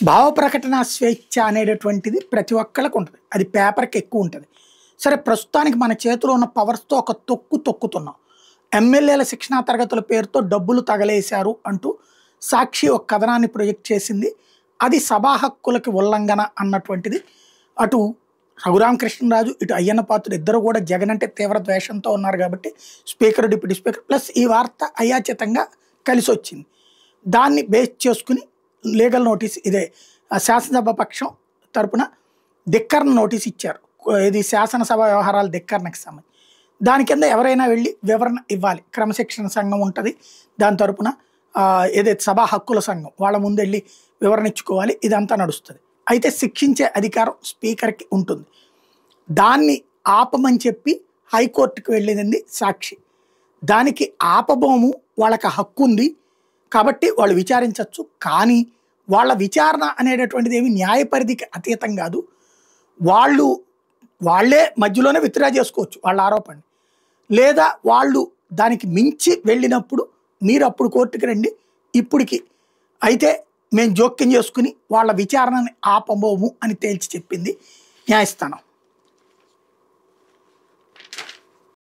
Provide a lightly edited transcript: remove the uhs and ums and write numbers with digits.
భావ ప్రకటన స్వేచ్ఛ అనేటటువంటిది ప్రతి ఒక్కళ్ళకు ఉంటుంది. అది పేపర్‌కి ఎక్కువ ఉంటది. సరే ప్రస్తుతానికి మన చేతిలో ఉన్న పవర్స్‌తో ఒక తొక్కుతున్నాం. ఎమ్మెల్యేల శిక్షణా తరగతుల పేరుతో డబ్బులు తగలేశారు అంటూ సాక్షి ఒక కథనాన్ని ప్రొజెక్ట్ చేసింది. అది సభా హక్కులకి ఉల్లంఘన అన్నటువంటిది అటు రఘురామకృష్ణరాజు, ఇటు అయ్యన్న పాత్రుడు ఇద్దరు కూడా జగన్ అంటే తీవ్ర ద్వేషంతో ఉన్నారు కాబట్టి స్పీకర్, డిప్యూటీ స్పీకర్ ప్లస్ ఈ వార్త అయాచితంగా కలిసొచ్చింది. దాన్ని బేస్ చేసుకుని లీగల్ నోటీస్ ఇదే శాసనసభ పక్షం తరపున ధిక్కరణ నోటీస్ ఇచ్చారు. ఇది శాసనసభ వ్యవహారాల ధిక్కరణకు సంబంధించి. దాని కింద ఎవరైనా వెళ్ళి వివరణ ఇవ్వాలి. క్రమశిక్షణ సంఘం ఉంటుంది, దాని తరపున ఏదైతే సభా హక్కుల సంఘం వాళ్ళ ముందు వెళ్ళి వివరణ ఇచ్చుకోవాలి. ఇదంతా నడుస్తుంది. అయితే శిక్షించే అధికారం స్పీకర్కి ఉంటుంది. దాన్ని ఆపమని చెప్పి హైకోర్టుకు వెళ్ళింది సాక్షి. దానికి ఆపబోము, వాళ్ళకి హక్కు ఉంది కాబట్టి వాళ్ళు విచారించవచ్చు. కానీ వాళ్ళ విచారణ అనేటటువంటిది ఏమి న్యాయ పరిధికి అతీతం కాదు. వాళ్ళే మధ్యలోనే విత్డ్రా చేసుకోవచ్చు వాళ్ళ ఆరోపణ, లేదా వాళ్ళు దానికి మించి వెళ్ళినప్పుడు మీరు అప్పుడు కోర్టుకి రండి, ఇప్పటికి అయితే మేము జోక్యం చేసుకుని వాళ్ళ విచారణని ఆపబోము అని తేల్చి చెప్పింది న్యాయస్థానం.